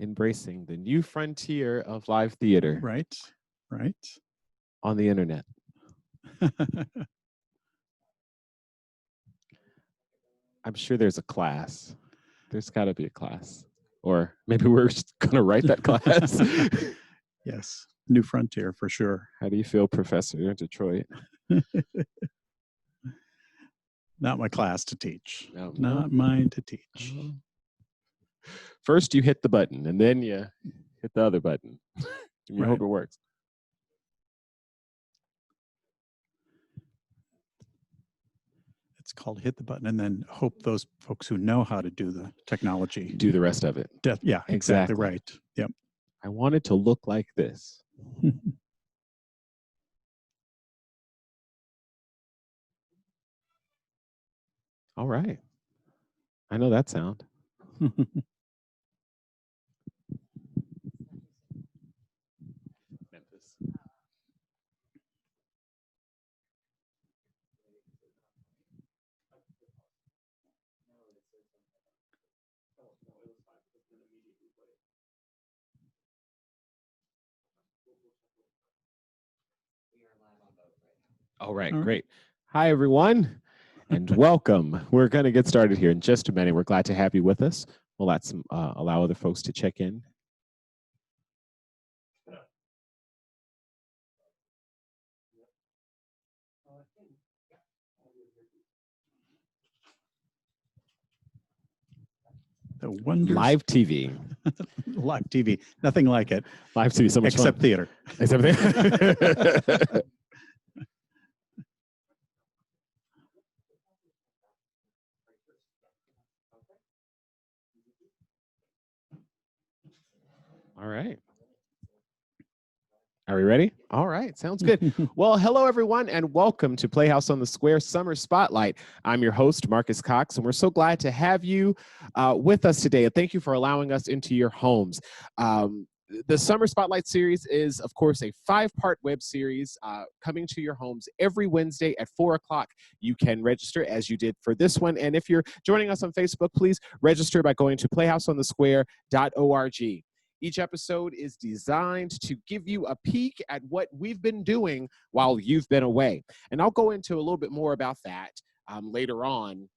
embracing the new frontier of live theater. Right, right. On the internet. I'm sure there's a class. There's got to be a class. Or maybe we're just going to write that class. Yes, new frontier for sure. How do you feel, Professor in Detroit? Not my class to teach. No, Not mine to teach. First, you hit the button, and then you hit the other button. And you hope it works. It's called hit the button and then hope those folks who know how to do the technology do the rest of it. Yeah, exactly right. Yep. I want it to look like this. All right. I know that sound. Memphis. All right, great. Hi, everyone, and welcome. We're going to get started here in just a minute. We're glad to have you with us. We'll allow other folks to check in. The wonders. Live TV. Live TV. Nothing like it. Live TV, so much except fun. Theater. Except theater. All right. Are we ready? All right, sounds good. Well, hello, everyone, and welcome to Playhouse on the Square Summer Spotlight. I'm your host, Marcus Cox, and we're so glad to have you with us today. And thank you for allowing us into your homes. The Summer Spotlight series is, of course, a 5-part web series coming to your homes every Wednesday at 4 o'clock. You can register as you did for this one. And if you're joining us on Facebook, please register by going to playhouseonthesquare.org. Each episode is designed to give you a peek at what we've been doing while you've been away. And I'll go into a little bit more about that later on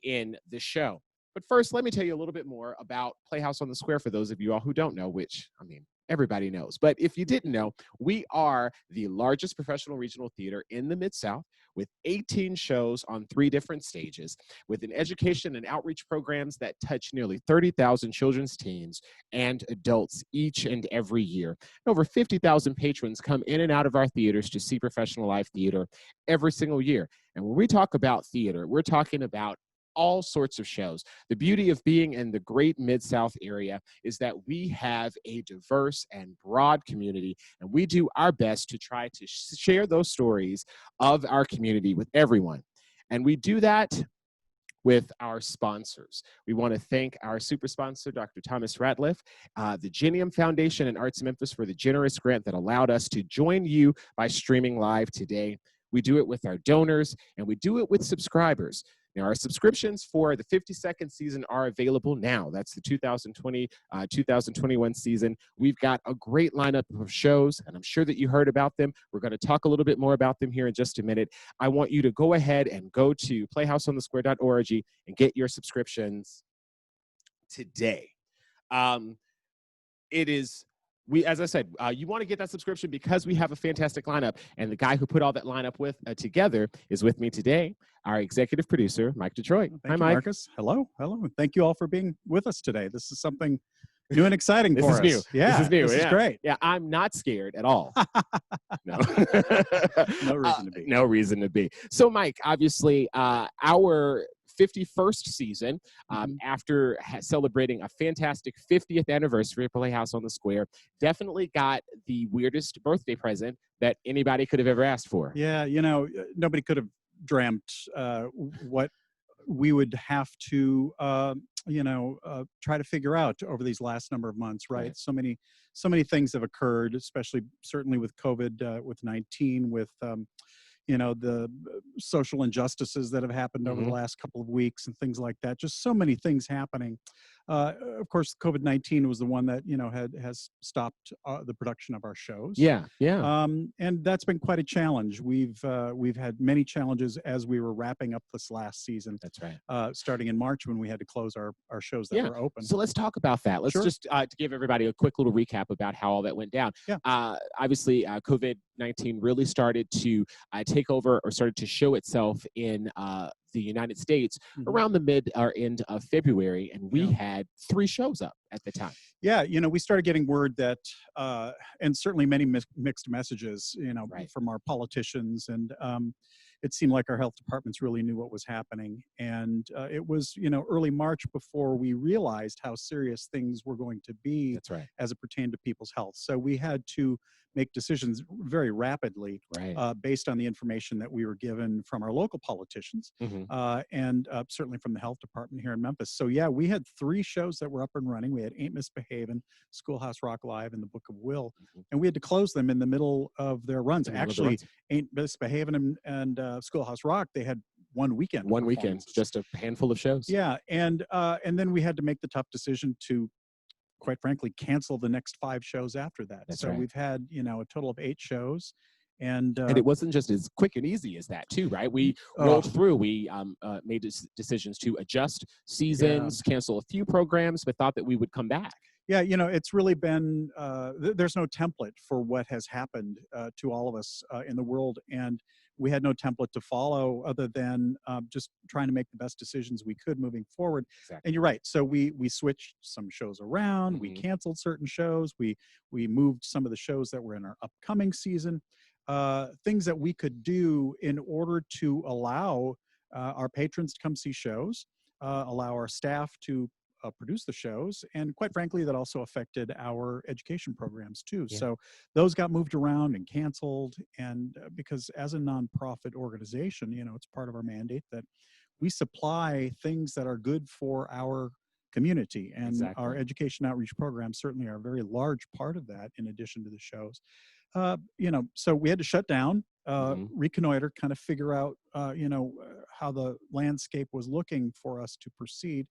in the show. But first, let me tell you a little bit more about Playhouse on the Square for those of you all who don't know, which, I mean, everybody knows. But if you didn't know, we are the largest professional regional theater in the Mid-South with 18 shows on 3 different stages, with an education and outreach programs that touch nearly 30,000 children's teens and adults each and every year. And over 50,000 patrons come in and out of our theaters to see professional live theater every single year. And when we talk about theater, we're talking about all sorts of shows. The beauty of being in the great Mid-South area is that we have a diverse and broad community, and we do our best to try to share those stories of our community with everyone. And we do that with our sponsors. We want to thank our super sponsor, Dr. Thomas Ratliff, the Genium Foundation and Arts Memphis for the generous grant that allowed us to join you by streaming live today. We do it with our donors, and we do it with subscribers. Now, our subscriptions for the 52nd season are available now. That's the 2020-2021 season. We've got a great lineup of shows, and I'm sure that you heard about them. We're going to talk a little bit more about them here in just a minute. I want you to go ahead and go to playhouseonthesquare.org and get your subscriptions today. As I said, you want to get that subscription because we have a fantastic lineup, and the guy who put all that lineup together is with me today, our executive producer, Mike Detroit. Hi, Mike. Marcus. Hello, and thank you all for being with us today. This is something new and exciting for us. This is new. Yeah, this is new. This is great. Yeah, I'm not scared at all. No. No reason to be. No reason to be. So, Mike, obviously, our 51st season, after celebrating a fantastic 50th anniversary of Playhouse on the Square, definitely got the weirdest birthday present that anybody could have ever asked for. Yeah, nobody could have dreamt what we would have to, try to figure out over these last number of months, right? So many things have occurred, especially certainly with COVID, with 19, with the social injustices that have happened over the last couple of weeks and things like that. Just so many things happening. Of course, COVID-19 was the one that has stopped the production of our shows. Yeah, yeah. And that's been quite a challenge. We've had many challenges as we were wrapping up this last season. That's right. Starting in March when we had to close our shows that Yeah. were open. So let's talk about that. Let's Sure. just to give everybody a quick little recap about how all that went down. Yeah. Obviously, COVID-19 really started to take over or started to show itself in the United States around the mid or end of February, and we had 3 shows up at the time. Yeah, we started getting word that, and certainly many mixed messages, from our politicians, and it seemed like our health departments really knew what was happening. And it was, early March before we realized how serious things were going to be. That's right. As it pertained to people's health. So we had to make decisions very rapidly, based on the information that we were given from our local politicians, and certainly from the health department here in Memphis. So yeah, we had 3 shows that were up and running. We had Ain't Misbehavin', Schoolhouse Rock Live, and The Book of Will, and we had to close them in the middle of their runs. Actually, Ain't Misbehavin' and Schoolhouse Rock, they had one weekend. One weekend, just a handful of shows. Yeah, and then we had to make the tough decision to, quite frankly, cancel the next 5 shows after that. That's so right. We've had, a total of 8 shows. And it wasn't just as quick and easy as that, too, right? We rolled through. We made decisions to adjust seasons, cancel a few programs, but thought that we would come back. Yeah, it's really been, there's no template for what has happened to all of us in the world. And we had no template to follow other than just trying to make the best decisions we could moving forward. Exactly. And you're right. So we switched some shows around. We canceled certain shows. We moved some of the shows that were in our upcoming season. Things that we could do in order to allow our patrons to come see shows, allow our staff to produce the shows, and quite frankly, that also affected our education programs too. Yeah. So those got moved around and canceled, and because as a nonprofit organization, it's part of our mandate that we supply things that are good for our community, and our education outreach programs certainly are a very large part of that, in addition to the shows. So we had to shut down, reconnoiter, kind of figure out, how the landscape was looking for us to proceed.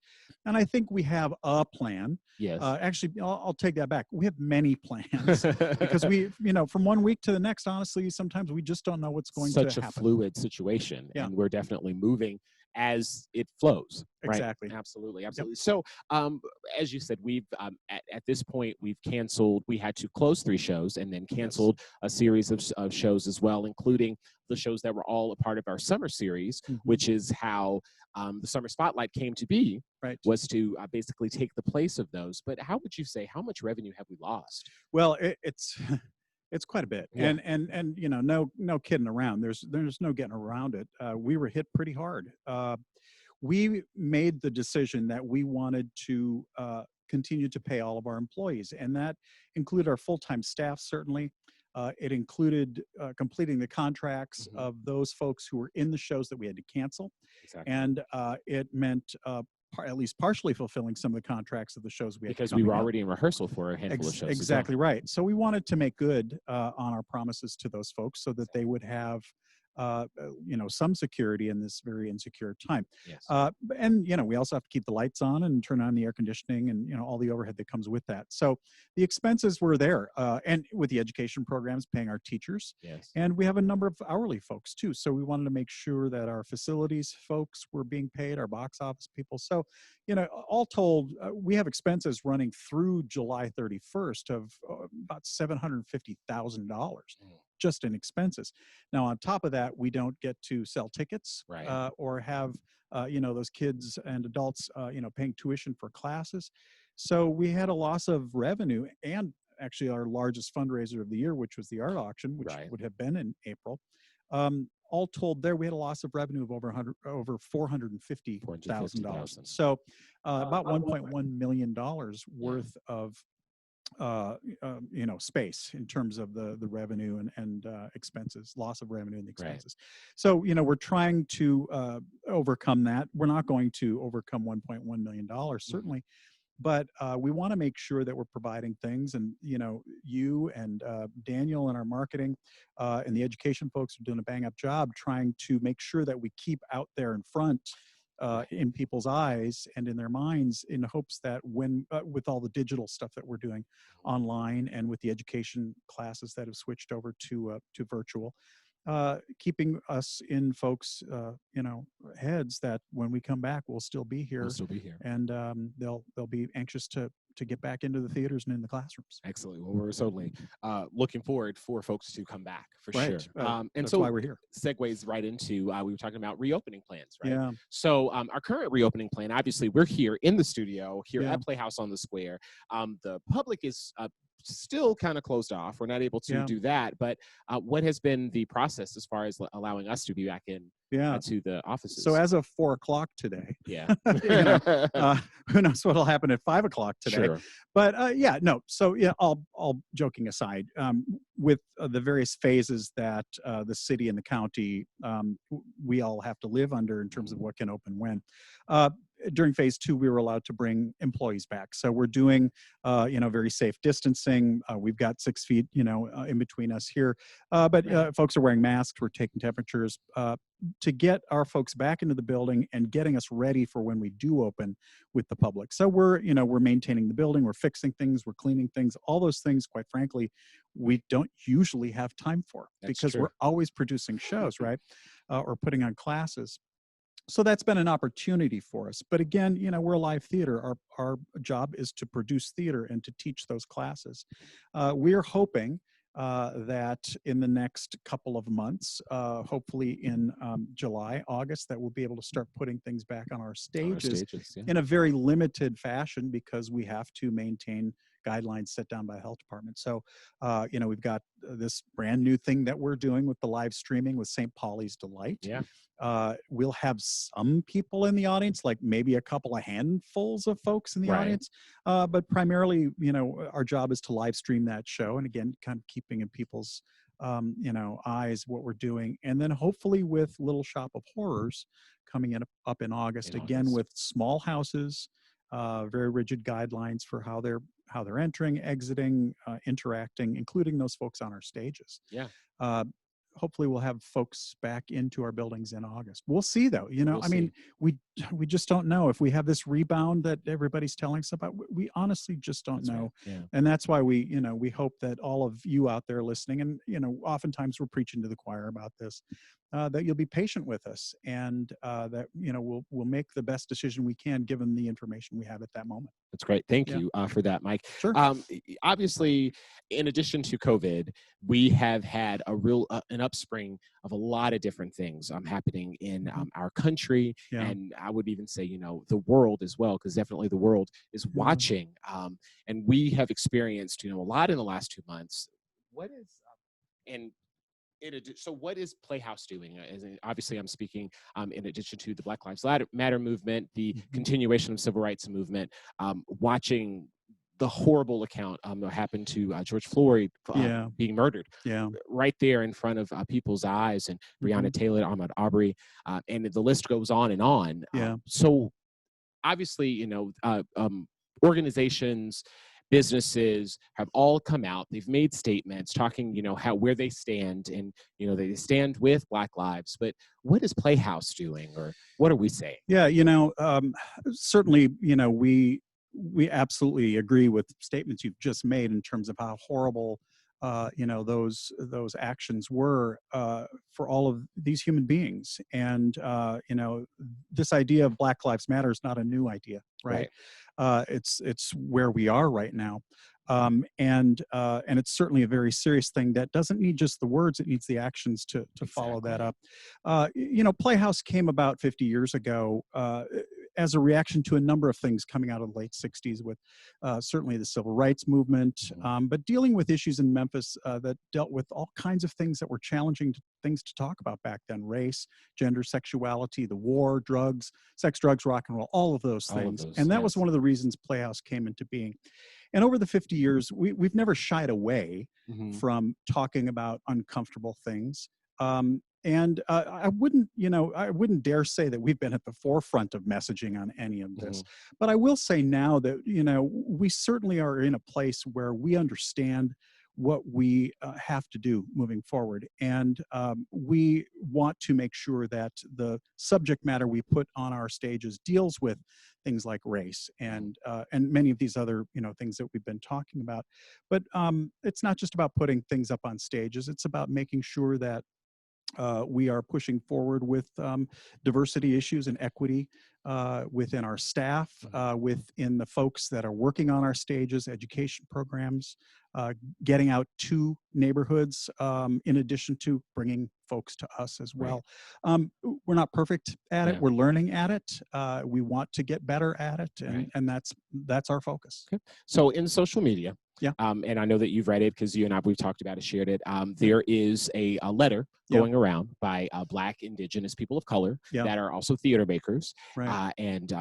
And I think we have a plan. Yes. Actually, I'll take that back. We have many plans because we, from one week to the next, honestly, sometimes we just don't know what's going to happen. Such a fluid situation, and we're definitely moving as it flows. Exactly. Right? Absolutely. Absolutely. Yep. So, as you said, we've at this point we've canceled. We had to close 3 shows and then canceled a series of shows as well, including the shows that were all a part of our summer series, which is how the Summer Spotlight came to be. Right. Was to basically take the place of those. But how would you say, how much revenue have we lost? Well, it's quite a bit, and no kidding around. There's no getting around it. We were hit pretty hard. We made the decision that we wanted to continue to pay all of our employees, and that included our full-time staff, certainly. It included completing the contracts of those folks who were in the shows that we had to cancel. Exactly. And it meant at least partially fulfilling some of the contracts of the shows we had. Because we were already in rehearsal for a handful of shows. Exactly right. So we wanted to make good on our promises to those folks so that they would have some security in this very insecure time. Yes. And we also have to keep the lights on and turn on the air conditioning and all the overhead that comes with that. So the expenses were there, and with the education programs, paying our teachers. Yes. And we have a number of hourly folks too. So we wanted to make sure that our facilities folks were being paid, our box office people. So all told, we have expenses running through July 31st of about $750,000. Just in expenses. Now, on top of that, we don't get to sell tickets, or have, those kids and adults, paying tuition for classes. So we had a loss of revenue, and actually our largest fundraiser of the year, which was the art auction, which would have been in April. All told, there we had a loss of revenue of over $450,000. So about $1.1 million worth of space in terms of the revenue and expenses, loss of revenue and the expenses. So, we're trying to overcome that. We're not going to overcome $1.1 million, certainly, but we want to make sure that we're providing things. And, you and Daniel and our marketing and the education folks are doing a bang up job trying to make sure that we keep out there in front in people's eyes and in their minds, in hopes that when with all the digital stuff that we're doing online and with the education classes that have switched over to virtual, keeping us in folks heads that when we come back we'll still be here, and they'll be anxious to get back into the theaters and in the classrooms. Excellent. Well, we're certainly looking forward for folks to come back for Right. sure. And that's so why we're here. Segues right into we were talking about reopening plans, right? Yeah. So our current reopening plan, obviously, we're here in the studio here Yeah. at Playhouse on the Square. The public is still kind of closed off. We're not able to do that. But what has been the process as far as allowing us to be back in to the offices? So as of 4 o'clock today, who knows what'll happen at 5 o'clock today? Sure. But So all joking aside, with the various phases that the city and the county we all have to live under in terms of what can open when. During phase 2, we were allowed to bring employees back. So we're doing, very safe distancing. We've got 6 feet, in between us here. But folks are wearing masks. We're taking temperatures to get our folks back into the building and getting us ready for when we do open with the public. So we're maintaining the building. We're fixing things. We're cleaning things. All those things, quite frankly, we don't usually have time for because we're always producing shows, right? Or putting on classes. So that's been an opportunity for us. But again, we're a live theater. Our job is to produce theater and to teach those classes. We're hoping that in the next couple of months, hopefully in July, August, that we'll be able to start putting things back on our stages, in a very limited fashion because we have to maintain guidelines set down by the health department. So, we've got this brand new thing that we're doing with the live streaming with St. Pauli's Delight. Yeah. We'll have some people in the audience, like maybe a couple of handfuls of folks in the audience. But primarily, our job is to live stream that show. And again, kind of keeping in people's, eyes what we're doing. And then hopefully with Little Shop of Horrors coming up in August, with small houses, very rigid guidelines for how they're entering, exiting, interacting, including those folks on our stages. Yeah. Hopefully we'll have folks back into our buildings in August. We'll see though. We just don't know if we have this rebound that everybody's telling us about. We honestly just don't know. Right. Yeah. And that's why we hope that all of you out there listening, and oftentimes we're preaching to the choir about this, that you'll be patient with us, and that we'll make the best decision we can given the information we have at that moment. That's great. Thank you for that, Mike. Sure. Obviously, in addition to COVID, we have had a real an upspring of a lot of different things happening in our country, and I would even say the world as well, because definitely the world is watching, and we have experienced a lot in the last 2 months. What is Playhouse doing? Obviously, I'm speaking in addition to the Black Lives Matter movement, the continuation of civil rights movement, watching the horrible account that happened to George Floyd being murdered right there in front of people's eyes, and Breonna Taylor, Ahmaud Arbery, and the list goes on and on. So obviously, organizations, businesses have all come out. They've made statements talking, where they stand, and they stand with Black lives. But what is Playhouse doing, or what are we saying? Yeah, certainly, we absolutely agree with statements you've just made in terms of how horrible those actions were for all of these human beings. And this idea of Black Lives Matter is not a new idea, right? It's where we are right now. And it's certainly a very serious thing that doesn't need just the words, it needs the actions to follow that up. Playhouse came about 50 years ago as a reaction to a number of things coming out of the late 60s with certainly the civil rights movement, but dealing with issues in Memphis that dealt with all kinds of things that were challenging things to talk about back then: race, gender, sexuality, the war, drugs, sex, drugs, rock and roll, all of those things. And that was one of the reasons Playhouse came into being. And over the 50 years, we've never shied away from talking about uncomfortable things. And I wouldn't dare say that we've been at the forefront of messaging on any of this. But I will say now that, we certainly are in a place where we understand what we have to do moving forward. And we want to make sure that the subject matter we put on our stages deals with things like race and many of these other things that we've been talking about. But it's not just about putting things up on stages. It's about making sure that we are pushing forward with diversity issues and equity within our staff, within the folks that are working on our stages, education programs, getting out to neighborhoods, in addition to bringing folks to us as well. Right. We're not perfect at it. We're learning at it. We want to get better at it, and that's our focus. Okay. So in social media, and I know that you've read it because you and I, we've talked about it, shared it. There is a letter going around by Black, Indigenous people of color that are also theater makers. Right. And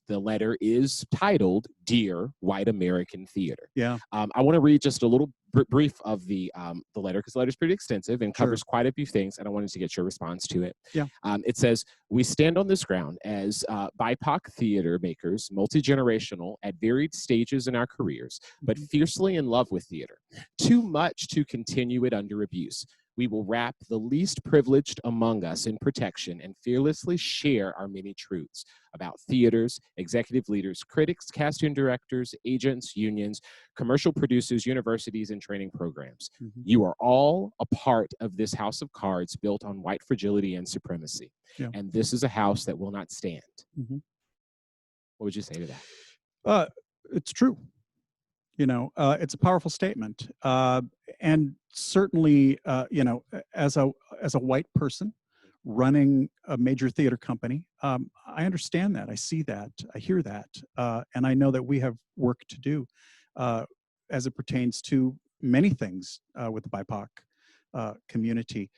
the letter is titled "Dear White American Theater." Yeah. I want to read just a little brief of the letter, because the letter is pretty extensive and covers quite a few things, and I wanted to get your response to it. Yeah. It says, "We stand on this ground as BIPOC theater makers, multi-generational, at varied stages in our careers, but fiercely in love with theater. Too much to continue it under abuse. We will wrap the least privileged among us in protection and fearlessly share our many truths about theaters, executive leaders, critics, casting directors, agents, unions, commercial producers, universities, and training programs. You are all a part of this house of cards built on white fragility and supremacy. And this is a house that will not stand." What would you say to that? It's true. It's a powerful statement, and certainly, as a white person running a major theater company, I understand that. I see that. I hear that, and I know that we have work to do as it pertains to many things with the BIPOC community.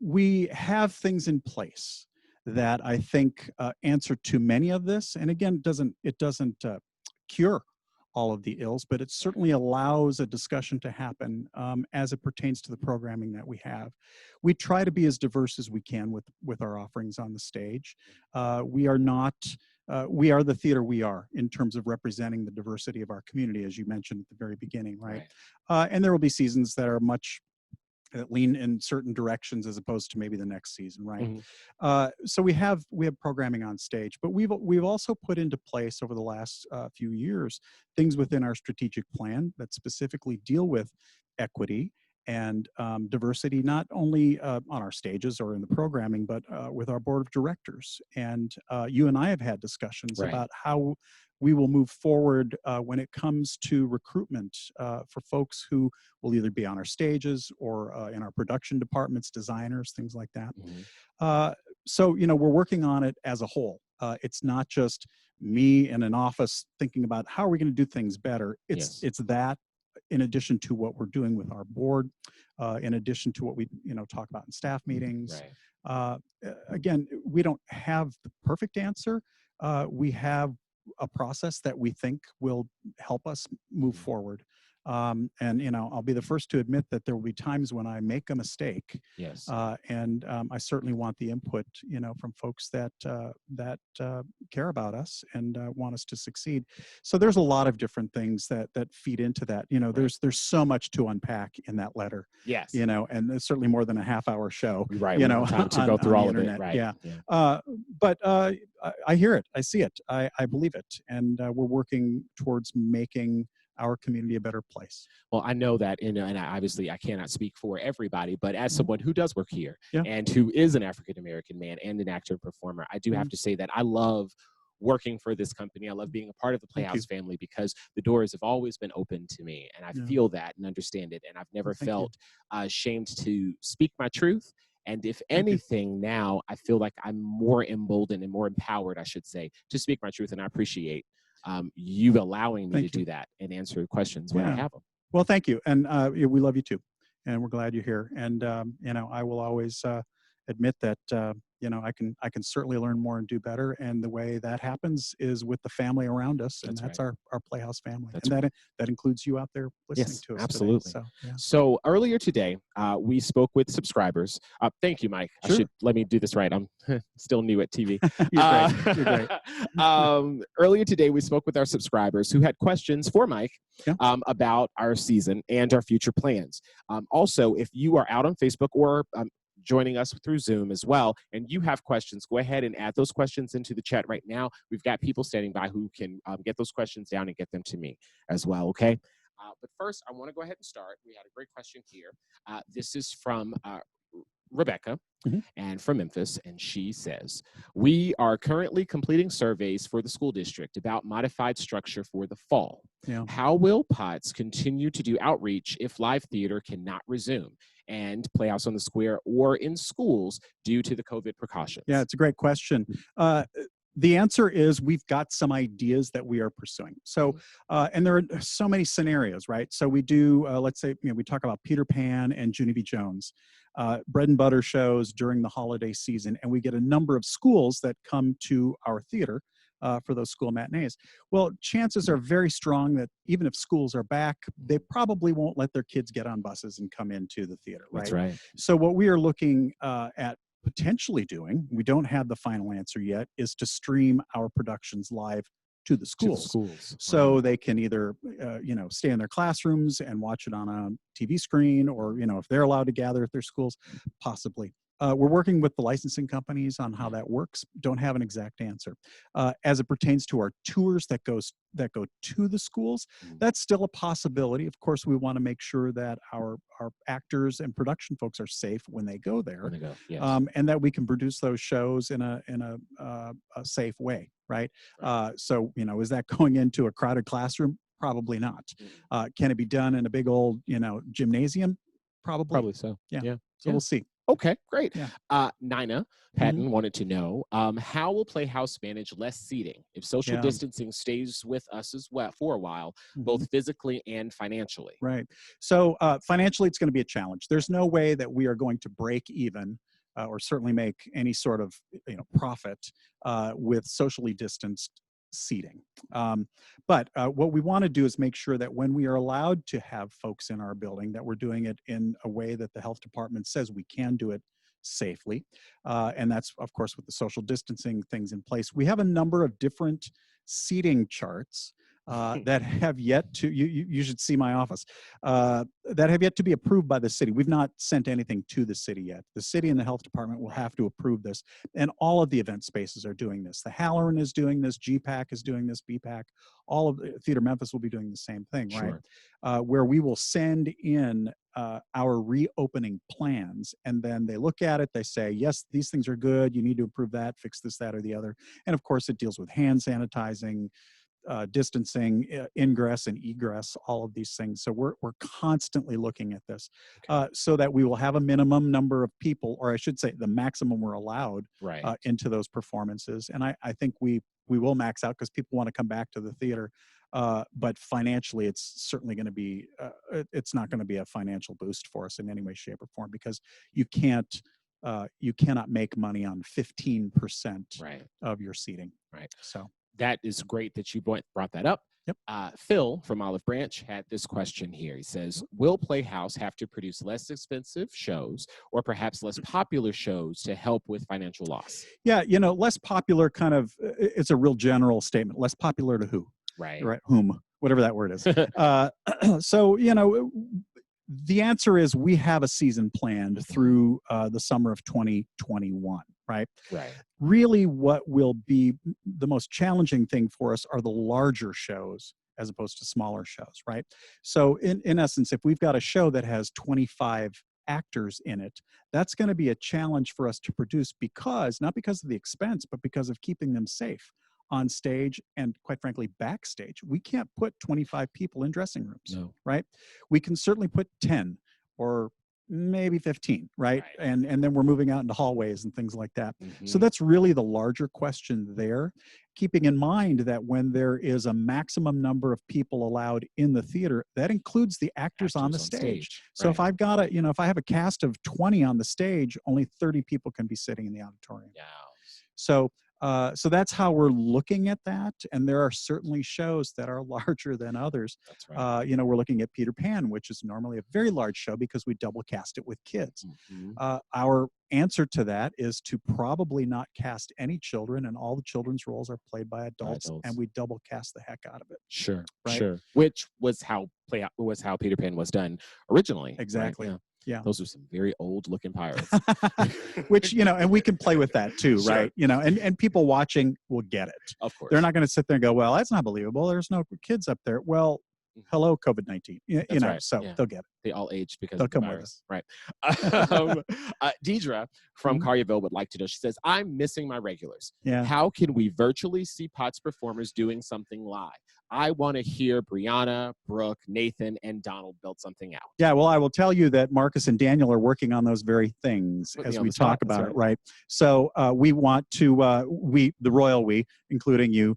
We have things in place that I think answer to many of this, and again, it doesn't cure all of the ills, but it certainly allows a discussion to happen as it pertains to the programming that we have. We try to be as diverse as we can with our offerings on the stage. We are the theater we are in terms of representing the diversity of our community, as you mentioned at the very beginning, right? And there will be seasons that are much that lean in certain directions as opposed to maybe the next season, right? So we have programming on stage, but we've also put into place over the last few years things within our strategic plan that specifically deal with equity and diversity, not only on our stages or in the programming, but with our board of directors. And you and I have had discussions about how we will move forward when it comes to recruitment for folks who will either be on our stages or in our production departments, designers, things like that. So, we're working on it as a whole. It's not just me in an office thinking about how are we going to do things better. It's that in addition to what we're doing with our board, in addition to what we talk about in staff meetings. Again, we don't have the perfect answer. We have a process that we think will help us move forward. And I'll be the first to admit that there will be times when I make a mistake. Yes. And I certainly want the input, from folks that care about us and want us to succeed. So there's a lot of different things that feed into that. There's so much to unpack in that letter. Yes. And there's certainly more than a half-hour show. Right. Time to go through all of it. Right. Yeah. But I hear it. I see it. I believe it. And we're working towards making our community a better place. Well, I know that, and obviously I cannot speak for everybody, but as someone who does work here and who is an African-American man and an actor and performer, I do have to say that I love working for this company. I love being a part of the Playhouse family because the doors have always been open to me, and I feel that and understand it, and I've never felt ashamed to speak my truth. And if anything, now I feel like I'm more emboldened and more empowered, I should say, to speak my truth, and I appreciate you allowing me to do that and answer questions when I have them. Well, thank you. And we love you too. And we're glad you're here. And, I will always admit that I can certainly learn more and do better. And the way that happens is with the family around us, and that's our Playhouse family. That's and that includes you out there listening Yes, to us absolutely. today. So, yeah. So earlier today, we spoke with subscribers. Thank you, Mike. Sure. Let me do this right. I'm still new at TV. You're great. You're great. Earlier today, we spoke with our subscribers who had questions for Mike Yeah. about our season and our future plans. Also, if you are out on Facebook or joining us through Zoom as well, and you have questions, go ahead and add those questions into the chat right now. We've got people standing by who can get those questions down and get them to me as well, okay? But first, I want to go ahead and start. We had a great question here. This is from Rebecca and from Memphis, and she says, we are currently completing surveys for the school district about modified structure for the fall. Yeah. How will POTS continue to do outreach if live theater cannot resume and Playhouse on the Square or in schools due to the COVID precautions? Yeah, it's a great question. The answer is we've got some ideas that we are pursuing. So, and there are so many scenarios, right? So we do, let's say, we talk about Peter Pan and Junie B. Jones, bread and butter shows during the holiday season, and we get a number of schools that come to our theater for those school matinees. Well, chances are very strong that even if schools are back, they probably won't let their kids get on buses and come into the theater, right? That's right. So what we are looking at potentially doing, we don't have the final answer yet, is to stream our productions live to the schools. So they can either, stay in their classrooms and watch it on a TV screen, or, if they're allowed to gather at their schools, possibly. We're working with the licensing companies on how that works. Don't have an exact answer. As it pertains to our tours that go to the schools, that's still a possibility. Of course, we want to make sure that our actors and production folks are safe when they go there, Yes. and that we can produce those shows in a safe way, right? So, is that going into a crowded classroom? Probably not. Can it be done in a big old, gymnasium? Probably so. Yeah. So we'll see. Okay, great. Yeah. Nina Patton wanted to know, how will Playhouse manage less seating if social distancing stays with us as well for a while, both physically and financially? Right. So financially, it's going to be a challenge. There's no way that we are going to break even or certainly make any sort of profit with socially distanced seating. But what we want to do is make sure that when we are allowed to have folks in our building, that we're doing it in a way that the health department says we can do it safely. And that's, of course, with the social distancing things in place. We have a number of different seating charts that have yet to, you should see my office, that have yet to be approved by the city. We've not sent anything to the city yet. The city and the health department will have to approve this. And all of the event spaces are doing this. The Halloran is doing this, GPAC is doing this, BPAC, all of Theater Memphis will be doing the same thing, right? Where we will send in our reopening plans, and then they look at it, they say, yes, these things are good, you need to improve that, fix this, that, or the other. And of course, it deals with hand sanitizing, distancing, ingress and egress, all of these things. So we're constantly looking at this so that we will have a minimum number of people, or I should say the maximum we're allowed into those performances. And I think we will max out because people want to come back to the theater. But financially, it's certainly going to be, it's not going to be a financial boost for us in any way, shape, or form, because you cannot make money on 15% of your seating. Right. So that is great that you brought that up. Yep. Phil from Olive Branch had this question here. He says, will Playhouse have to produce less expensive shows or perhaps less popular shows to help with financial loss? Yeah, less popular it's a real general statement. Less popular to who? Right. Whom? Whatever that word is. So, the answer is we have a season planned through the summer of 2021, right? Right. Really, what will be the most challenging thing for us are the larger shows as opposed to smaller shows, right? So in essence, if we've got a show that has 25 actors in it, that's going to be a challenge for us to produce not because of the expense, but because of keeping them safe on stage and, quite frankly, backstage. We can't put 25 people in dressing rooms, right? We can certainly put 10 or maybe 15, right? And then we're moving out into hallways and things like that. So that's really the larger question there. keeping in mind that when there is a maximum number of people allowed in the theater, that includes the actors on the stage. So if I've got if I have a cast of 20 on the stage, only 30 people can be sitting in the auditorium. Yeah. So so that's how we're looking at that. And there are certainly shows that are larger than others. That's right. We're looking at Peter Pan, which is normally a very large show because we double cast it with kids. Our answer to that is to probably not cast any children, and all the children's roles are played by adults. And we double cast the heck out of it. Sure, right? Sure. Which was how Peter Pan was done originally. Exactly. Right? Yeah. Those are some very old looking pirates. Which, and we can play with that too, Sure. right? And people watching will get it. Of course. They're not going to sit there and go, well, that's not believable. There's no kids up there. Well, hello, COVID-19. Right. So they'll get it. They all aged because They'll of the come with virus. Right. Deidre from Collierville would like to know. She says, I'm missing my regulars. Yeah. How can we virtually see POTS performers doing something live? I want to hear Brianna, Brooke, Nathan, and Donald build something out. Yeah, well, I will tell you that Marcus and Daniel are working on those very things as we talk about it, right? So we want to, the royal we, including you,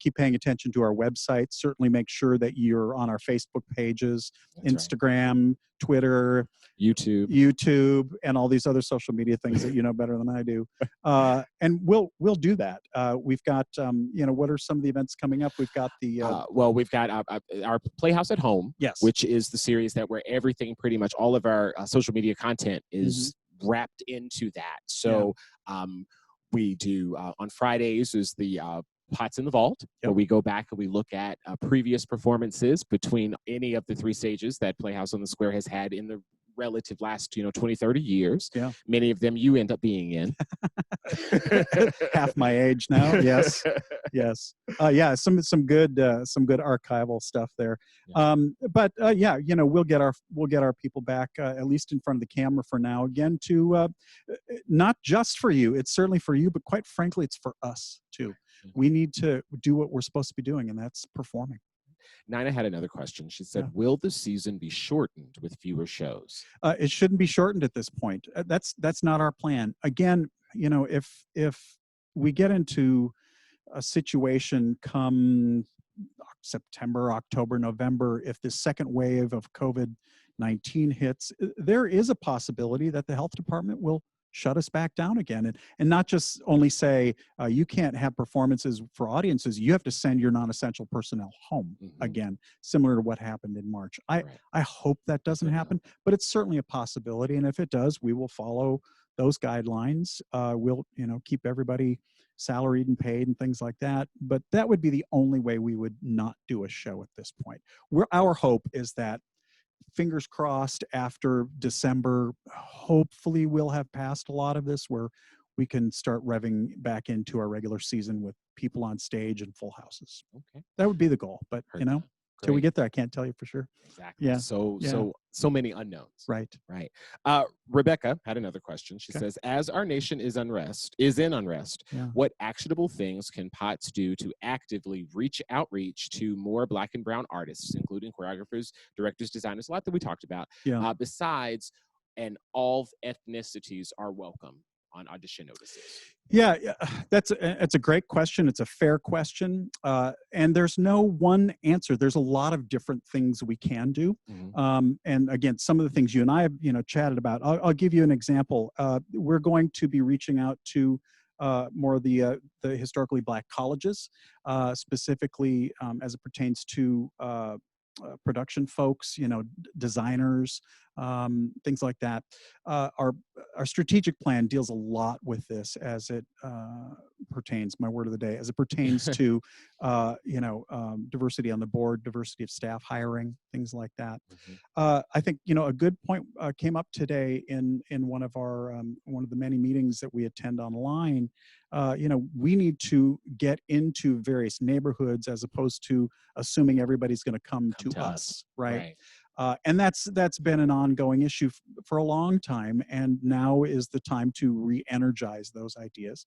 keep paying attention to our website. Certainly make sure that you're on our Facebook pages, Instagram, Twitter, YouTube, and all these other social media things that you know better than I do. And we'll do that. We've got, what are some of the events coming up? We've got the we've got our Playhouse at Home, yes, which is the series where everything, pretty much all of our social media content is wrapped into that. So we do on Fridays is the Pots in the Vault, where we go back and we look at previous performances between any of the three stages that Playhouse on the Square has had in the relative last 20, 30 years. Yeah. Many of them you end up being in. Half my age now. Yes. Yes. Some good archival stuff there. Yeah. We'll get our people back at least in front of the camera for now, again, to not just for you. It's certainly for you, but quite frankly, it's for us too. We need to do what we're supposed to be doing, and that's performing. Nina had another question. She said, will the season be shortened with fewer shows? It shouldn't be shortened at this point. That's not our plan. Again, if we get into a situation come September, October, November, if the second wave of COVID-19 hits, there is a possibility that the health department will shut us back down again, and not just only say you can't have performances for audiences, you have to send your non-essential personnel home again, similar to what happened in March. I hope that doesn't happen, but it's certainly a possibility, and if it does, we will follow those guidelines. We'll keep everybody salaried and paid and things like that, but that would be the only way we would not do a show at this point. Our hope is that, fingers crossed, after December, hopefully we'll have passed a lot of this where we can start revving back into our regular season with people on stage and full houses. Okay. That would be the goal, but till we get there, I can't tell you for sure. Exactly. Yeah. So many unknowns. Right. Rebecca had another question. She says, as our nation is in unrest, what actionable things can POTS do to actively outreach to more Black and brown artists, including choreographers, directors, designers, a lot that we talked about, besides, and all ethnicities are welcome on audition notices? Yeah, it's a great question. It's a fair question. And there's no one answer. There's a lot of different things we can do. And again, some of the things you and I have, chatted about, I'll give you an example. We're going to be reaching out to more of the historically Black colleges, specifically as it pertains to production folks, designers, things like that. Our strategic plan deals a lot with this as it pertains, my word of the day, as it pertains to, diversity on the board, diversity of staff hiring, things like that. I think, a good point came up today in one of the many meetings that we attend online. We need to get into various neighborhoods as opposed to assuming everybody's going to come to us, right? And that's been an ongoing issue for a long time, and now is the time to re-energize those ideas.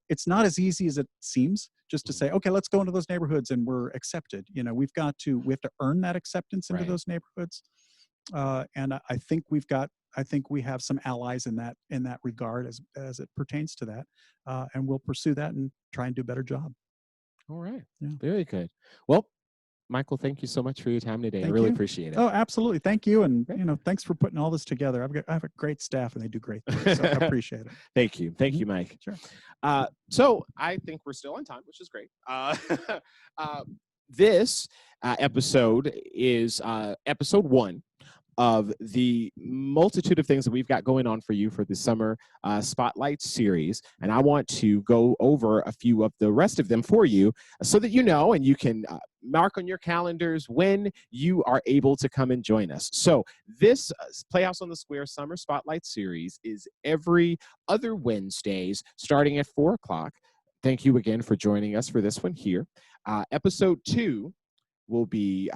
It's not as easy as it seems just to say, okay, let's go into those neighborhoods and we're accepted. We have to earn that acceptance into those neighborhoods. And I think we have some allies in that regard as it pertains to that, and we'll pursue that and try and do a better job. All right. Yeah. Very good. Well, Michael, thank you so much for your time today. I Thank really you. appreciate it. Oh, absolutely. Thank you. And, Great. thanks for putting all this together. I have a great staff and they do great things. So I appreciate it. Thank you. Thank Mhm. you, Mike. Sure. So I think we're still on time, which is great. Uh, this episode is episode 1 of the multitude of things that we've got going on for you for the summer spotlight series. And I want to go over a few of the rest of them for you so that you know and you can mark on your calendars when you are able to come and join us. So this Playhouse on the Square summer spotlight series is every other Wednesdays starting at 4 o'clock. Thank you again for joining us for this one here. Episode 2 will be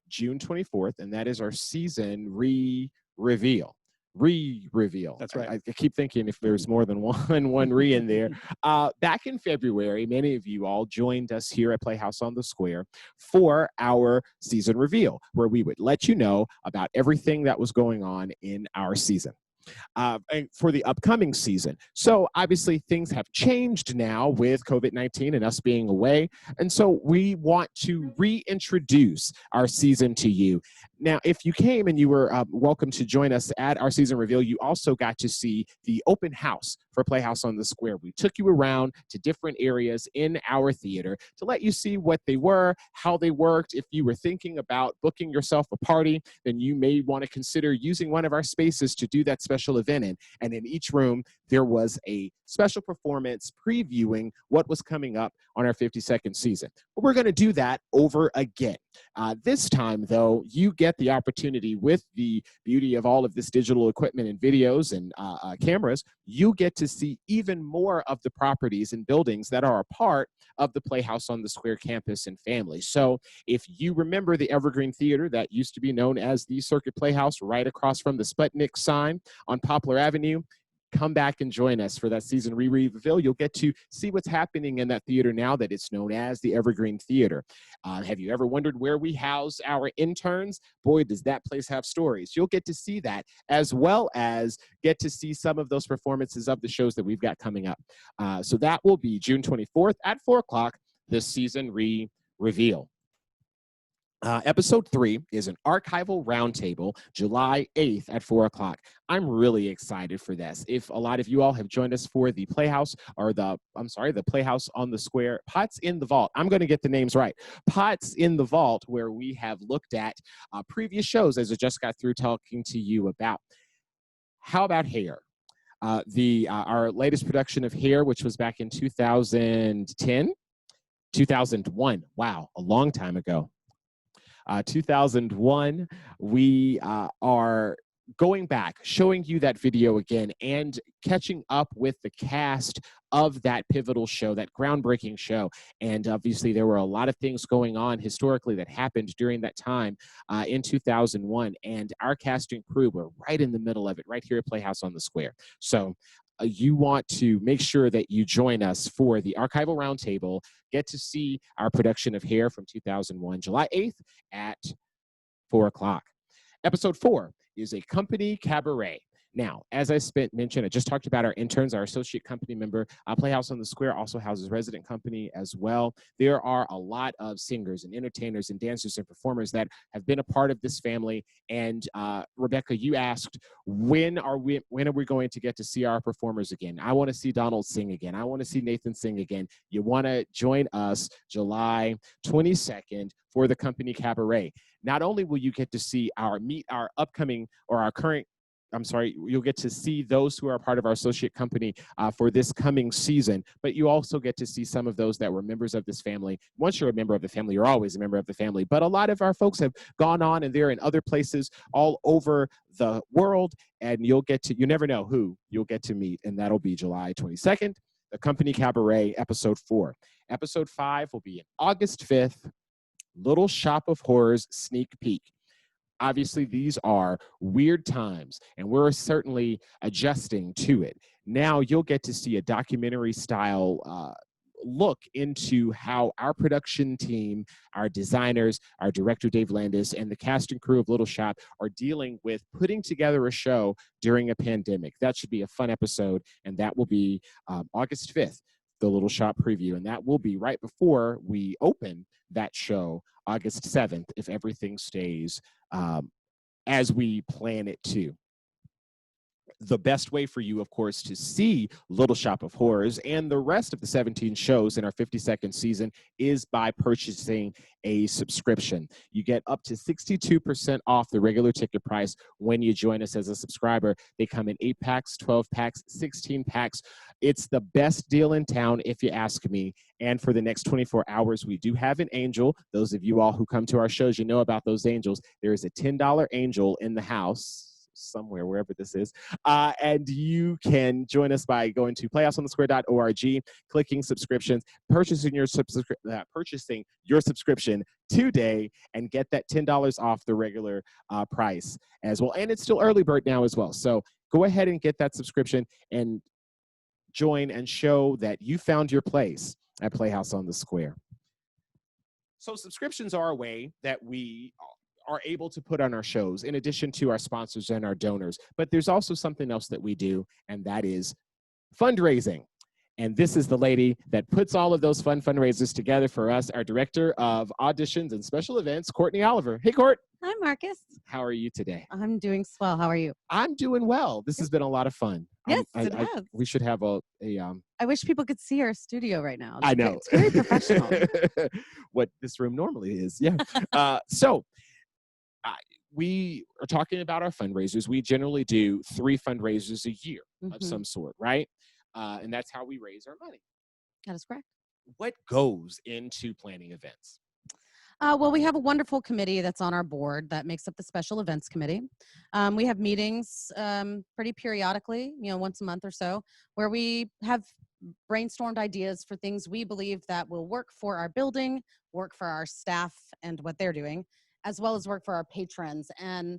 June 24th, and that is our season reveal. Reveal. That's right. I keep thinking if there's more than one re in there. Back in February, many of you all joined us here at Playhouse on the Square for our season reveal, where we would let you know about everything that was going on in our season. And for the upcoming season. So obviously things have changed now with COVID-19 and us being away. And so we want to reintroduce our season to you. Now, if you came and you were welcome to join us at our season reveal, you also got to see the open house for Playhouse on the Square. We took you around to different areas in our theater to let you see what they were, how they worked. If you were thinking about booking yourself a party, then you may want to consider using one of our spaces to do that special event in. And in each room, there was a special performance previewing what was coming up on our 52nd season. But we're going to do that over again. This time, though, you get the opportunity with the beauty of all of this digital equipment and videos and cameras, you get to see even more of the properties and buildings that are a part of the Playhouse on the Square campus and family. So if you remember the Evergreen Theater that used to be known as the Circuit Playhouse right across from the Sputnik sign on Poplar Avenue, come back and join us for that season reveal. You'll get to see what's happening in that theater now that it's known as the Evergreen Theater. Have you ever wondered where we house our interns? Boy, does that place have stories. You'll get to see that, as well as get to see some of those performances of the shows that we've got coming up. So that will be June 24th at 4 o'clock, this season reveal. Episode 3 is an archival roundtable, July 8th at 4 o'clock. I'm really excited for this. If a lot of you all have joined us for the Playhouse, or the Playhouse on the Square, Pots in the Vault. I'm going to get the names right. Pots in the Vault, where we have looked at previous shows, as I just got through talking to you about. How about Hair? Our latest production of Hair, which was back in 2010, 2001. Wow, a long time ago. 2001, we are going back, showing you that video again, and catching up with the cast of that pivotal show, that groundbreaking show. And obviously, there were a lot of things going on historically that happened during that time in 2001. And our cast and crew were right in the middle of it, right here at Playhouse on the Square. So you want to make sure that you join us for the archival roundtable, get to see our production of Hair from 2001, July 8th at 4 o'clock. Episode 4 is a company cabaret. Now, as I mentioned, I just talked about our interns, our associate company member. Playhouse on the Square also houses resident company as well. There are a lot of singers and entertainers and dancers and performers that have been a part of this family. And Rebecca, you asked, when are we going to get to see our performers again? I want to see Donald sing again. I want to see Nathan sing again. You want to join us July 22nd for the company cabaret. Not only will you get to see our upcoming or our current, you'll get to see those who are a part of our associate company for this coming season, but you also get to see some of those that were members of this family. Once you're a member of the family, you're always a member of the family, but a lot of our folks have gone on and they're in other places all over the world, and you never know who you'll get to meet, and that'll be July 22nd, the company cabaret, episode 4. Episode 5 will be August 5th, Little Shop of Horrors sneak peek. Obviously, these are weird times, and we're certainly adjusting to it. Now you'll get to see a documentary style look into how our production team, our designers, our director Dave Landis, and the cast and crew of Little Shop are dealing with putting together a show during a pandemic. That should be a fun episode, and that will be August 5th. the Little Shop preview, and that will be right before we open that show, August 7th, if everything stays as we plan it to. The best way for you, of course, to see Little Shop of Horrors and the rest of the 17 shows in our 52nd season is by purchasing a subscription. You get up to 62% off the regular ticket price when you join us as a subscriber. They come in 8 packs, 12 packs, 16 packs. It's the best deal in town, if you ask me. And for the next 24 hours, we do have an angel. Those of you all who come to our shows, you know about those angels. There is a $10 angel in the house somewhere, wherever this is. And you can join us by going to playhouseonthesquare.org, clicking subscriptions, purchasing your subscription today, and get that $10 off the regular price as well. And it's still early bird now as well. So go ahead and get that subscription and join and show that you found your place at Playhouse on the Square. So subscriptions are a way that we are able to put on our shows in addition to our sponsors and our donors. But there's also something else that we do, and that is fundraising. And this is the lady that puts all of those fun fundraisers together for us, our director of auditions and special events, Courtney Oliver. Hey, Court. Hi, Marcus. How are you today? I'm doing swell. How are you? I'm doing well. This has been a lot of fun. Yes, it has. We should have a I wish people could see our studio right now. I know. It's very professional. What this room normally is. Yeah. So we are talking about our fundraisers. We generally do 3 fundraisers a year of some sort, right? And that's how we raise our money. That is correct. What goes into planning events? Well, we have a wonderful committee that's on our board that makes up the special events committee. We have meetings pretty periodically, once a month or so, where we have brainstormed ideas for things we believe that will work for our building, work for our staff and what they're doing, as well as work for our patrons. And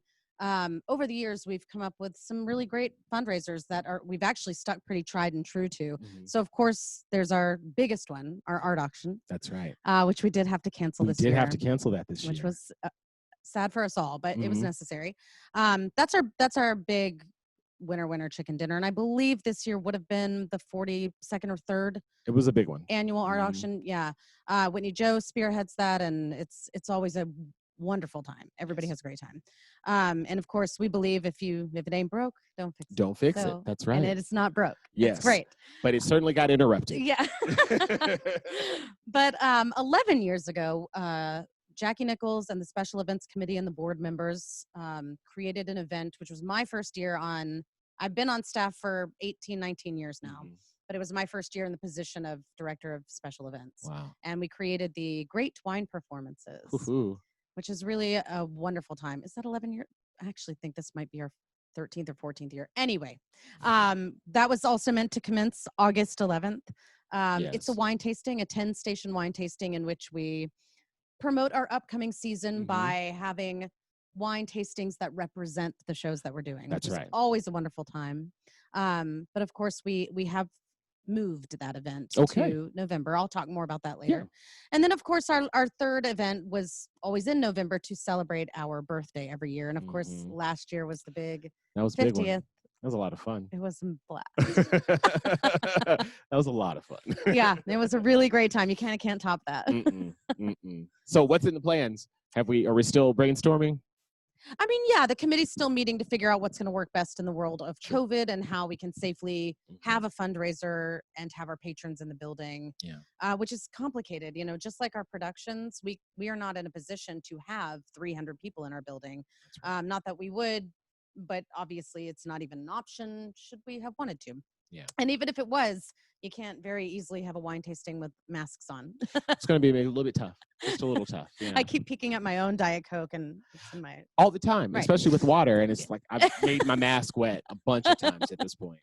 over the years, we've come up with some really great fundraisers that we've actually stuck pretty tried and true to. So, of course, there's our biggest one, our art auction. That's right. Which we did have to cancel this year. We did have to cancel that this year. Which was sad for us all, but it was necessary. That's our big winner chicken dinner. And I believe this year would have been the 42nd or 3rd. It was a big one. Annual art auction. Yeah. Whitney Joe spearheads that, and it's always a wonderful time. Everybody has a great time. And of course, we believe if it ain't broke, don't fix it. Don't fix it. That's right. And it is not broke. Yes. It's great. But it certainly got interrupted. Yeah. But 11 years ago, Jackie Nichols and the Special Events Committee and the board members created an event, which was my first year I've been on staff for 18, 19 years now. But it was my first year in the position of Director of Special Events. Wow. And we created the Great Wine Performances. Which is really a wonderful time. Is that 11 years? I actually think this might be our 13th or 14th year. Anyway, that was also meant to commence August 11th. It's a wine tasting, a 10-station wine tasting in which we promote our upcoming season by having wine tastings that represent the shows that we're doing. That's right. Which is always a wonderful time. But of course, we have moved that event to November. I'll talk more about that later. Yeah. And then, of course, our 3rd event was always in November to celebrate our birthday every year. And of course, last year was the big 50th. Big one. That was a lot of fun. It was a blast. That was a lot of fun. Yeah, it was a really great time. You can't top that. So what's in the plans? Are we still brainstorming? I mean, yeah, the committee's still meeting to figure out what's going to work best in the world of COVID and how we can safely have a fundraiser and have our patrons in the building, which is complicated. Just like our productions, we are not in a position to have 300 people in our building. Not that we would, but obviously it's not even an option should we have wanted to. Yeah. And even if it was, you can't very easily have a wine tasting with masks on. It's going to be maybe a little bit tough. Just a little tough. I keep picking up my own Diet Coke and it's in my all the time, especially with water. And it's like I've made my mask wet a bunch of times at this point.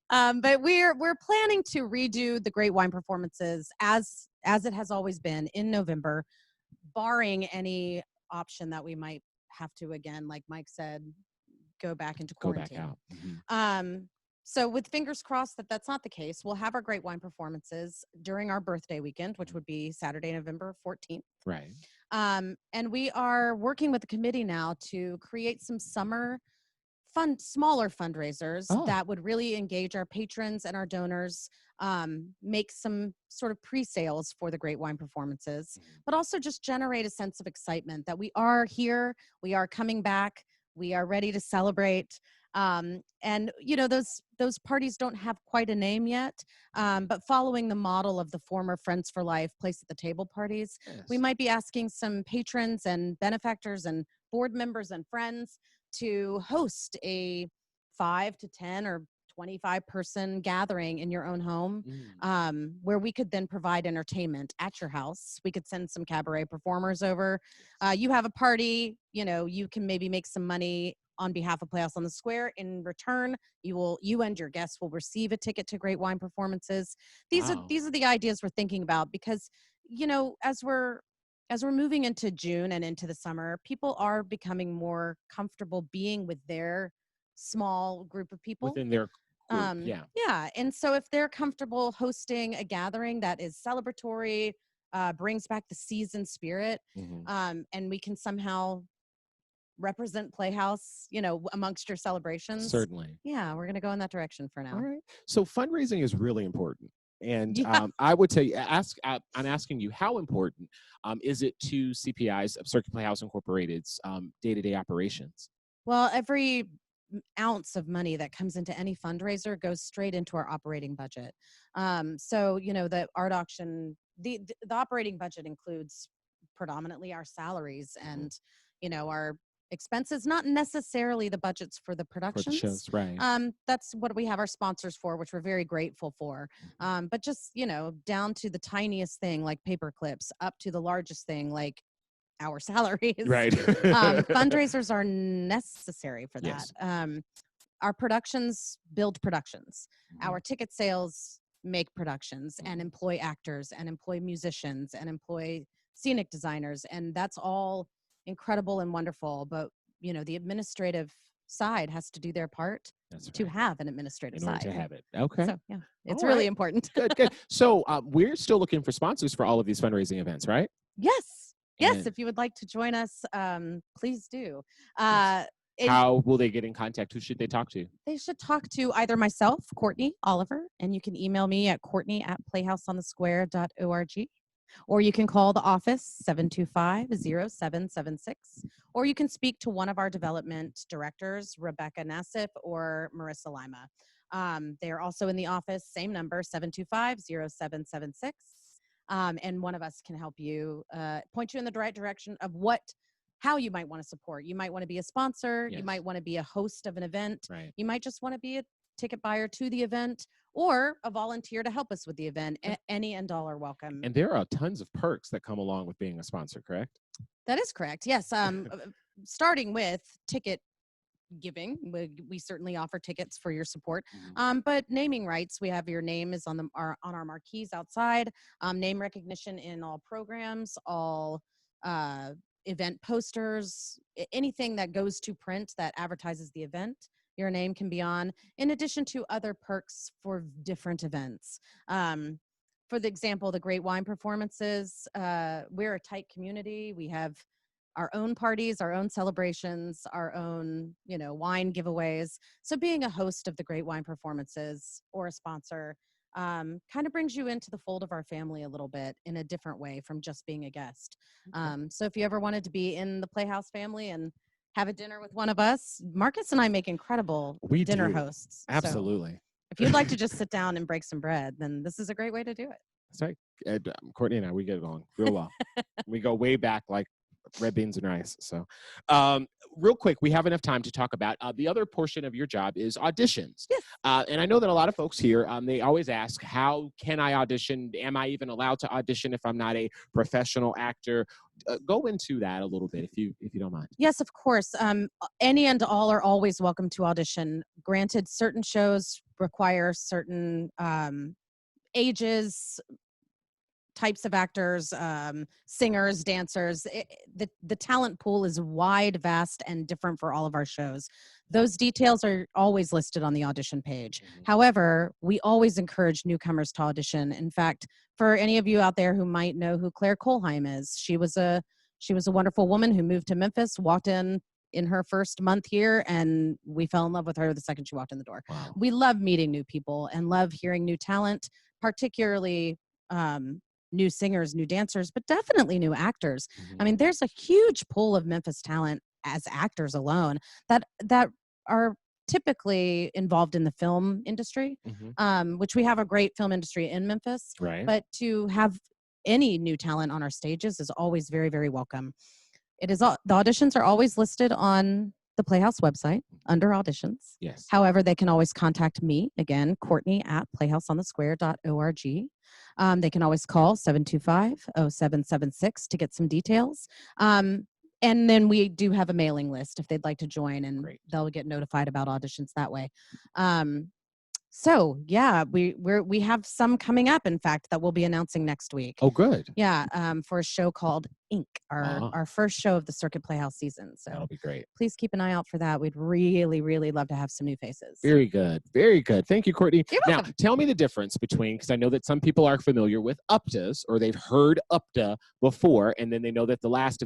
But we're planning to redo the Great Wine Performances as it has always been in November, barring any option that we might have to, again, like Mike said, go back into quarantine. Go back out. So with fingers crossed that that's not the case, we'll have our Great Wine Performances during our birthday weekend, which would be Saturday, November 14th. Right. And we are working with the committee now to create some summer smaller fundraisers that would really engage our patrons and our donors. make some sort of pre-sales for the great wine performances, but also just generate a sense of excitement that we are here, we are coming back, we are ready to celebrate. And those parties don't have quite a name yet, but following the model of the former Friends for Life place at the table parties, we might be asking some patrons and benefactors and board members and friends to host a 5 to 10 or 25 person gathering in your own home, where we could then provide entertainment at your house. We could send some cabaret performers over. You have a party, you can maybe make some money on behalf of Playhouse on the Square. In return, you and your guests will receive a ticket to great wine performances. These are the ideas we're thinking about, because as we're moving into June and into the summer, people are becoming more comfortable being with their small group of people within their group. Yeah. And so if they're comfortable hosting a gathering that is celebratory, brings back the season spirit, and we can somehow represent Playhouse, amongst your celebrations. Certainly. Yeah, we're going to go in that direction for now. All right. So fundraising is really important. And Yeah. I would say, I'm asking you, how important is it to CPI's, Circuit Playhouse Incorporated's day-to-day operations? Well, every ounce of money that comes into any fundraiser goes straight into our operating budget. So, the art auction, the operating budget includes predominantly our salaries and, our expenses, not necessarily the budgets for the productions. For the shows, right. That's what we have our sponsors for, which we're very grateful for. But just, down to the tiniest thing like paper clips, up to the largest thing like our salaries. Right. Fundraisers are necessary for that. Yes. Our productions build productions. Our ticket sales make productions and employ actors and employ musicians and employ scenic designers. And that's all incredible and wonderful. But, the administrative side has to do their part to have an administrative in order side. to have it. Okay. So, yeah, it's All really right. important. Good. So we're still looking for sponsors for all of these fundraising events, right? Yes. Yes. And If you would like to join us, please do. how will they get in contact? Who should they talk to? They should talk to either myself, Courtney Oliver, and you can email me at courtney@playhouseonthesquare.org, or you can call the office 725-0776, or you can speak to one of our development directors, Rebecca Nassif or Marissa Lima. They are also in the office, same number, 725-0776. And one of us can help you, point you in the right direction of how you might want to support. You might want to be a sponsor. Yes. You might want to be a host of an event. Right. You might just want to be a ticket buyer to the event, or a volunteer to help us with the event. Any and all are welcome. And there are tons of perks that come along with being a sponsor, correct? That is correct. Yes. Starting with ticket giving, we certainly offer tickets for your support. But naming rights, we have your name is on our marquees outside. Name recognition in all programs, all event posters, anything that goes to print that advertises the event, your name can be on, in addition to other perks for different events. For the example, the great wine performances, we're a tight community. We have our own parties, our own celebrations, our own, wine giveaways. So being a host of the great wine performances or a sponsor kind of brings you into the fold of our family a little bit in a different way from just being a guest. So if you ever wanted to be in the Playhouse family and have a dinner with one of us, Marcus and I make incredible dinner hosts. Absolutely. So if you'd like to just sit down and break some bread, then this is a great way to do it. That's right. Courtney and I, we get along real well. We go way back like red beans and rice. So real quick, we have enough time to talk about the other portion of your job is auditions. Yes. And I know that a lot of folks here, they always ask, how can I audition? Am I even allowed to audition if I'm not a professional actor? Go into that a little bit if you don't mind. Yes, of course. Any and all are always welcome to audition. Granted, certain shows require certain ages, types of actors, singers, dancers. The talent pool is wide, vast, and different for all of our shows. Those details are always listed on the audition page. However, we always encourage newcomers to audition. In fact, for any of you out there who might know who Claire Kohlheim is, she was a wonderful woman who moved to Memphis, walked in in her first month here, and we fell in love with her the second she walked in the door. Wow. We love meeting new people and love hearing new talent, particularly new singers, new dancers, but definitely new actors. I mean, there's a huge pool of Memphis talent as actors alone that are typically involved in the film industry, which we have a great film industry in Memphis. Right. But to have any new talent on our stages is always very, very welcome. The auditions are always listed on the Playhouse website under auditions. Yes. However, they can always contact me, again, Courtney at playhouseonthesquare.org. They can always call 725-0776 to get some details. And then we do have a mailing list if they'd like to join, and they'll get notified about auditions that way. So yeah, we have some coming up, in fact, that we'll be announcing next week. Oh, good. Yeah, for a show called Ink, our first show of the Circuit Playhouse season. So that'll be great. Please keep an eye out for that. We'd really, really love to have some new faces. Very good. Very good. Thank you, Courtney. You're now, welcome. tell me the difference between, because I know that some people are familiar with UPTAs, or they've heard UPTA before, and then they know that the last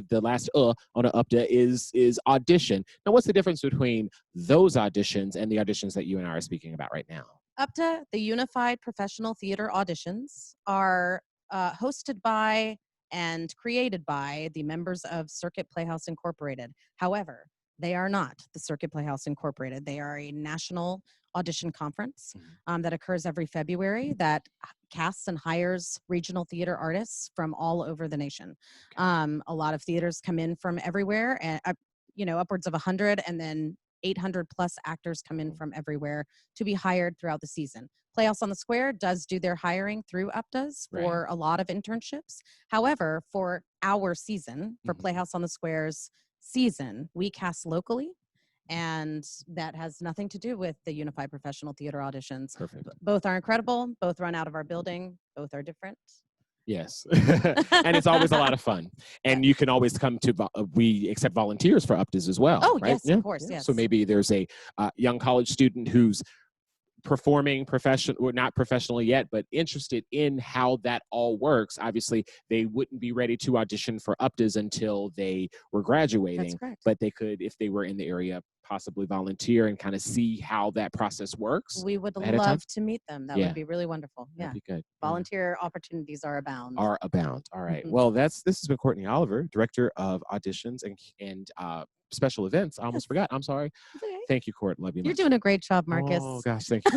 on an UPTA is audition. Now, what's the difference between those auditions and the auditions that you and I are speaking about right now? UPTA, the Unified Professional Theater Auditions, are hosted by and created by the members of Circuit Playhouse Incorporated. However, they are not the Circuit Playhouse Incorporated. They are a national audition conference that occurs every February that casts and hires regional theater artists from all over the nation. A lot of theaters come in from everywhere, and upwards of 100, and then 800 plus actors come in from everywhere to be hired throughout the season. Playhouse on the Square does do their hiring through UPTAs for a lot of internships. However, for our season, for Playhouse on the Square's season, we cast locally, and that has nothing to do with the Unified Professional Theater Auditions. Perfect. Both are incredible. Both run out of our building. Both are different. Yes. And it's always a lot of fun. And you can always come to, we accept volunteers for UPTAs as well. Oh, right? yes, of course, yes. So maybe there's a young college student who's performing not professionally yet, but interested in how that all works. Obviously, they wouldn't be ready to audition for UPTAs until they were graduating. That's correct. But they could, if they were in the area, possibly volunteer and kind of see how that process works. We would love to meet them. That would be really wonderful. Yeah. That'd be good. Volunteer opportunities are abound. All right. Well, this has been Courtney Oliver, Director of Auditions and Special Events. I almost forgot. I'm sorry. Okay. Thank you, Court. Love you. You're doing a great job, Marcus. Oh, gosh. Thank you.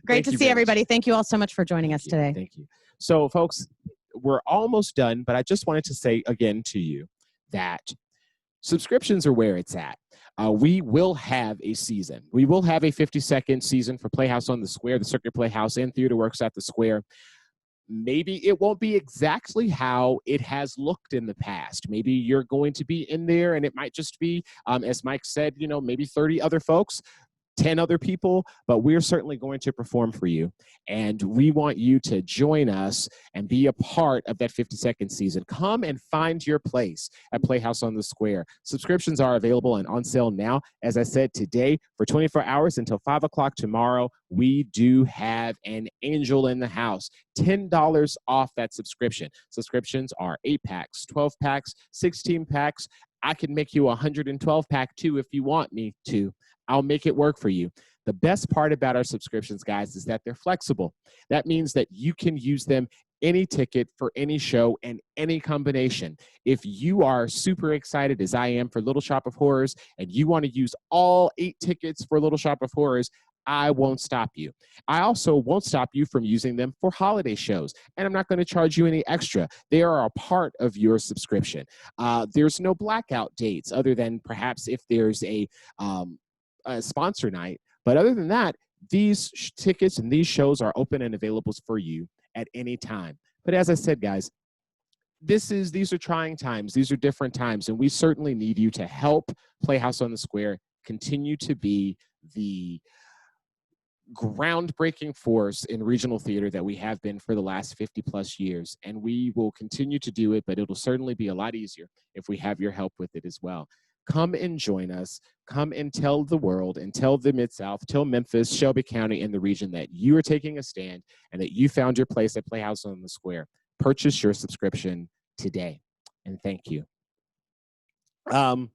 Great to see everybody. Thank you all so much for joining us today. Thank you. So, folks, we're almost done, but I just wanted to say again to you that subscriptions are where it's at. We will have a season. We will have a 50-second season for Playhouse on the Square, the Circuit Playhouse, and TheaterWorks at the Square. Maybe it won't be exactly how it has looked in the past. Maybe you're going to be in there and it might just be, as Mike said, maybe 30 other folks, 10 other people, but we're certainly going to perform for you. And we want you to join us and be a part of that 50-second season. Come and find your place at Playhouse on the Square. Subscriptions are available and on sale now. As I said, today for 24 hours until 5 o'clock tomorrow, we do have an angel in the house. $10 off that subscription. Subscriptions are 8 packs, 12 packs, 16 packs. I can make you a 112 pack too if you want me to. I'll make it work for you. The best part about our subscriptions, guys, is that they're flexible. That means that you can use them any ticket for any show and any combination. If you are super excited, as I am, for Little Shop of Horrors, and you want to use all 8 tickets for Little Shop of Horrors, I won't stop you. I also won't stop you from using them for holiday shows, and I'm not going to charge you any extra. They are a part of your subscription. There's no blackout dates other than perhaps if there's a sponsor night. But other than that, these tickets and these shows are open and available for you at any time. But as I said, guys, these are trying times. These are different times, and we certainly need you to help Playhouse on the Square continue to be the groundbreaking force in regional theater that we have been for the last 50 plus years. And we will continue to do it, but it'll certainly be a lot easier if we have your help with it as well. Come and join us. Come and tell the world and tell the Mid-South, tell Memphis, Shelby County, and the region that you are taking a stand and that you found your place at Playhouse on the Square. Purchase your subscription today. And thank you. Um,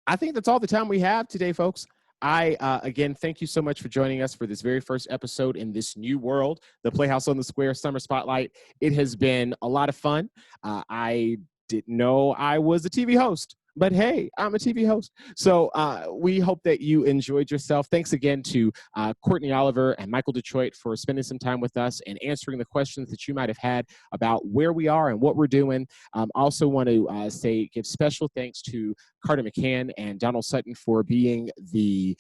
I think that's all the time we have today, folks. Again, thank you so much for joining us for this very first episode in this new world, the Playhouse on the Square Summer Spotlight. It has been a lot of fun. I didn't know I was a TV host, but hey, I'm a TV host. So we hope that you enjoyed yourself. Thanks again to Courtney Oliver and Michael Detroit for spending some time with us and answering the questions that you might have had about where we are and what we're doing. Also want to give special thanks to Carter McCann and Donald Sutton for being the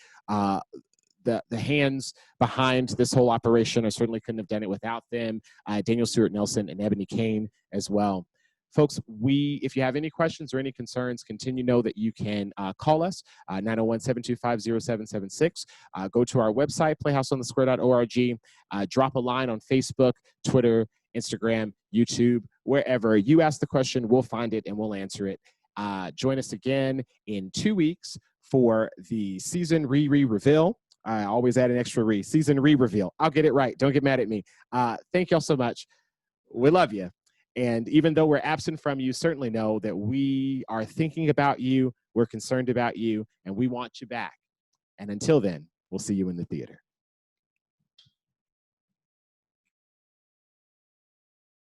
hands behind this whole operation. I certainly couldn't have done it without them. Daniel Stewart Nelson and Ebony Kane as well. Folks, if you have any questions or any concerns, continue to know that you can call us, 901-725-0776. Go to our website, playhouseonthesquare.org. Drop a line on Facebook, Twitter, Instagram, YouTube, wherever. You ask the question, we'll find it and we'll answer it. Join us again in 2 weeks for the season reveal. I always add an extra season reveal. I'll get it right. Don't get mad at me. Thank y'all so much. We love you. And even though we're absent from you, certainly know that we are thinking about you, we're concerned about you, and we want you back. And until then, we'll see you in the theater.